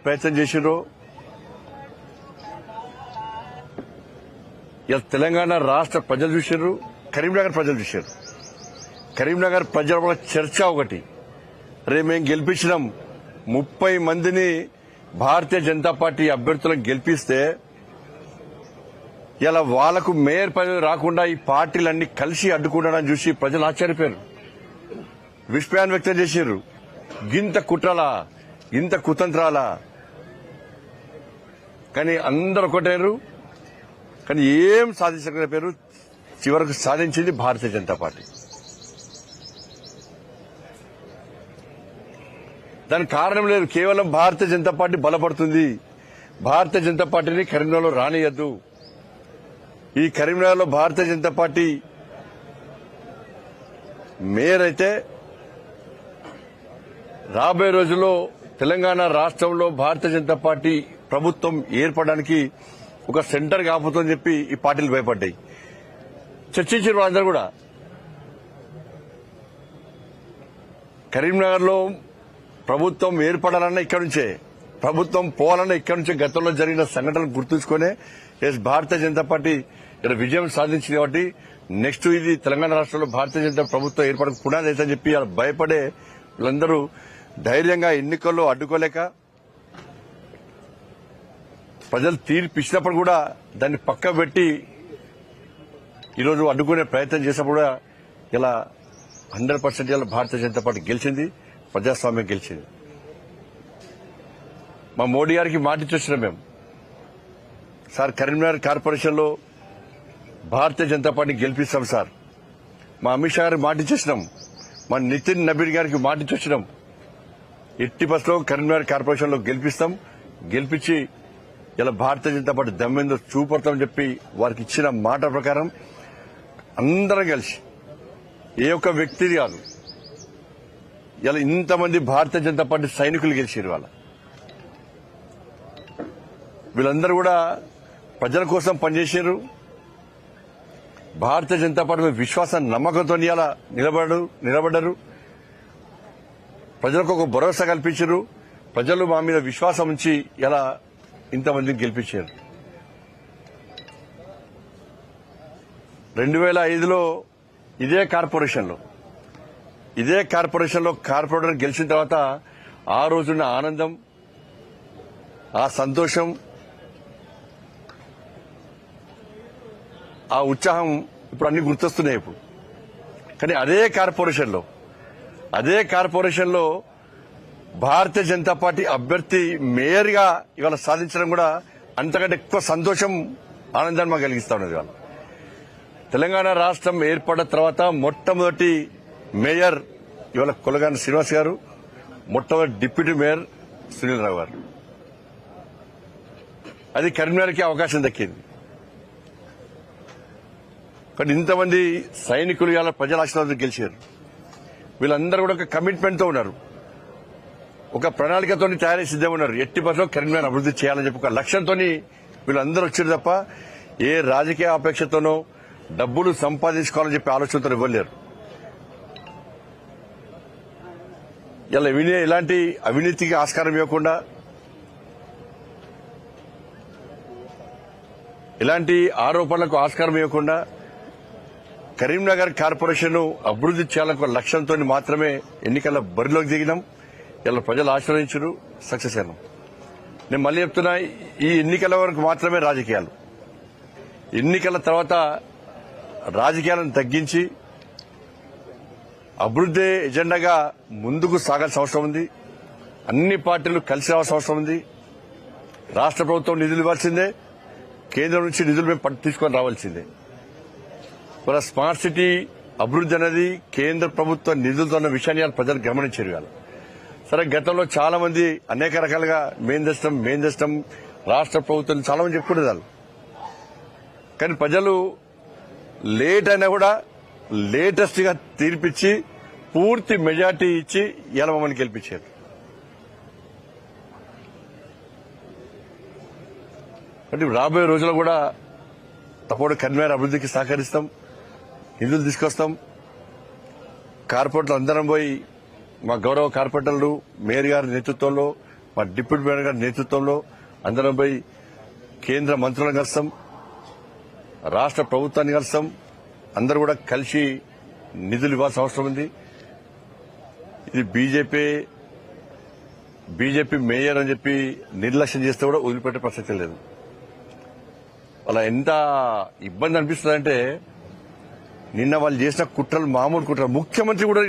ప్రయత్నం చేసిర్రు. ఇలా తెలంగాణ రాష్ట్ర ప్రజలు చూసారు, కరీంనగర్ ప్రజలు చూశారు. కరీంనగర్ ప్రజల వల్ల చర్చ ఒకటి, రేపు మేము గెలిపించినాం 30 మందిని భారతీయ జనతా పార్టీ అభ్యర్థులను గెలిపిస్తే ఇలా వాళ్లకు మేయర్ పదవి రాకుండా ఈ పార్టీలన్నీ కలిసి అడ్డుకుంటాడని చూసి ప్రజలు ఆశ్చర్యపోయారు, విస్మయాన్ని వ్యక్తం చేశారు. గింత కుట్రలా, ఇంత కుతంత్రాలా? కానీ అందరూ ఒకటేరు, కానీ ఏం సాధించకపోయారు. చివరకు సాధించింది భారతీయ జనతా పార్టీ. దానికి కారణం లేదు, కేవలం భారతీయ జనతా పార్టీ బలపడుతుంది. భారతీయ జనతా పార్టీని కరీంనగర్లో రానియద్దు. ఈ కరీంనగర్లో భారతీయ జనతా పార్టీ మేయర్ అయితే రాబోయే రోజుల్లో తెలంగాణ రాష్ట్రంలో భారతీయ జనతా పార్టీ ప్రభుత్వం ఏర్పడడానికి ఒక సెంటర్ కాకపోతుందని చెప్పి ఈ పార్టీలు భయపడ్డాయి. చర్చించారు వాళ్ళందరూ కూడా. కరీంనగర్లో ప్రభుత్వం ఏర్పడాలన్నా ఇక్కడి నుంచే, ప్రభుత్వం పోవాలన్నా ఇక్కడి నుంచే గతంలో జరిగిన సంఘటనలు గుర్తుంచుకునే భారతీయ జనతా పార్టీ ఇక్కడ విజయం సాధించింది. కాబట్టి నెక్స్ట్ ఇది తెలంగాణ రాష్ట్రంలో భారతీయ జనతా ప్రభుత్వం ఏర్పడక పునాది అవుతుందని చెప్పి భయపడే వీళ్ళందరూ ధైర్యంగా ఎన్నికల్లో అడ్డుకోలేక ప్రజలు తీర్పు ఇచ్చినప్పుడు కూడా దాన్ని పక్క పెట్టి ఈరోజు అడ్డుకునే ప్రయత్నం చేసినప్పుడు కూడా ఇలా 100% ఇలా భారతీయ జనతా పార్టీ గెలిచింది, ప్రజాస్వామ్యం గెలిచింది. మా మోడీ గారికి మాటిచ్చి వచ్చినాం మేము, సార్ కరీంనగర్ కార్పొరేషన్లో భారతీయ జనతా పార్టీ గెలిపిస్తాం సార్. మా అమిత్ షా గారికి మాటిచ్చేసినాం, మా నితిన్ నబీన్ గారికి మాటిచ్చి వచ్చినాం. ఎట్టి బస్సులో కరీంనగర్ కార్పొరేషన్లో గెలిపిస్తాం, గెలిపించి ఇలా భారతీయ జనతా పార్టీ దమ్మెందో చూపడతామని చెప్పి వారికి ఇచ్చిన మాట ప్రకారం అందరం కలిసి, ఏ ఒక్క వ్యక్తి కాదు, ఇలా ఇంతమంది భారతీయ జనతా పార్టీ సైనికులు గెలిచారు. వాళ్ళ వీళ్ళందరూ కూడా ప్రజల కోసం పనిచేశారు. భారతీయ జనతా పార్టీ మీద విశ్వాసం నమ్మకంతో ఇలా నిలబడ్డారు. ప్రజలకు ఒక భరోసా కల్పించారు. ప్రజలు మా మీద విశ్వాసం ఉంచి ఇలా ఇంతమందిని గెలిపించారు. 2005లో ఇదే కార్పొరేషన్లో కార్పొరేటర్ గెలిచిన తర్వాత ఆ రోజున్న ఆనందం, ఆ సంతోషం, ఆ ఉత్సాహం ఇప్పుడు అన్ని గుర్తొస్తున్నాయి ఇప్పుడు. కానీ అదే కార్పొరేషన్లో భారతీయ జనతా పార్టీ అభ్యర్థి మేయర్గా ఇవాళ సాధించడం కూడా అంతకంటే ఎక్కువ సంతోషం, ఆనందాన్ని మాకు కలిగిస్తా ఉన్నది. ఇవాళ తెలంగాణ రాష్ట్రం ఏర్పడిన తర్వాత మొట్టమొదటి మేయర్ ఇవాళ కొలగాని శ్రీనివాస్ గారు, మొట్టమొదటి డిప్యూటీ మేయర్ సునీల్ రావు గారు. అది కరీంనగర్కి అవకాశం దక్కింది. కానీ ఇంతమంది సైనికులు ఇవాళ ప్రజల ఆశీర్వాదం గెలిచారు. వీళ్ళందరూ కూడా ఒక కమిట్మెంట్తో ఉన్నారు, ఒక ప్రణాళికతో తయారై సిద్ధంగా ఉన్నారు. ఎట్టి బస్సులో కరీంనగర్ అభివృద్ధి చేయాలని చెప్పి ఒక లక్ష్యంతో వీళ్ళందరూ వచ్చారు తప్ప ఏ రాజకీయ అపేక్షతోనో డబ్బులు సంపాదించుకోవాలని చెప్పి ఆలోచనతో ఇవ్వలేరు. ఇలా ఎలాంటి అవినీతికి ఆస్కారం ఇవ్వకుండా, ఎలాంటి ఆరోపణలకు ఆస్కారం ఇవ్వకుండా కరీంనగర్ కార్పొరేషన్ అభివృద్ధి చేయాలని ఒక లక్ష్యంతో మాత్రమే ఎన్నికల బరిలోకి దిగినాం. ఇలా ప్రజలు ఆశీర్వదించారు, సక్సెస్ అయినాం. నేను మళ్ళీ చెప్తున్నా, ఈ ఎన్నికల వరకు మాత్రమే రాజకీయాలు. ఎన్నికల తర్వాత రాజకీయాలను తగ్గించి అభివృద్ధి ఎజెండాగా ముందుకు సాగాల్సిన అవసరం ఉంది. అన్ని పార్టీలు కలిసి రావాల్సిన అవసరం ఉంది. రాష్ట్ర ప్రభుత్వం నిధులు ఇవ్వాల్సిందే, కేంద్రం నుంచి నిధులు మేము తీసుకొని రావాల్సిందే. మన స్మార్ట్ సిటీ అభివృద్ధి అనేది కేంద్ర ప్రభుత్వ నిధులతో ఉన్న విషయాన్ని ప్రజలు గమనించారు. కాదు సరే, గతంలో చాలా మంది అనేక రకాలుగా మేం తెస్తాం రాష్ట్ర ప్రభుత్వం చాలా మంది చెప్పుకునేదాళ్ళు. కానీ ప్రజలు లేట్ అయినా కూడా లేటెస్ట్ గా తీర్పిచ్చి పూర్తి మెజార్టీ ఇచ్చి ఇలా మమ్మల్ని గెలిపించారు. అంటే రాబోయే రోజుల్లో కూడా తప్పకుండా కరీంనగర్ అభివృద్ధికి సహకరిస్తాం, నిధులు తీసుకొస్తాం. కార్పొరేటర్లు అందరం పోయి మా గౌరవ కార్పొరేటర్లు మేయర్ గారి నేతృత్వంలో మా డిప్యూటీ మేయర్ గారి నేతృత్వంలో అందరం పోయి కేంద్ర మంత్రులను కలుస్తాం, రాష్ట్ర ప్రభుత్వాన్ని కలుస్తాం. అందరూ కూడా కలిసి నిధులు ఇవ్వాల్సిన అవసరం ఉంది. ఇది బీజేపీ మేయర్ అని చెప్పి నిర్లక్ష్యం చేస్తే కూడా వదిలిపెట్టే ప్రసక్తి లేదు. అలా ఎంత ఇబ్బంది అనిపిస్తుందంటే నిన్న వాళ్ళు చేసిన కుట్రలు మామూలు కుట్రలు. ముఖ్యమంత్రి కూడా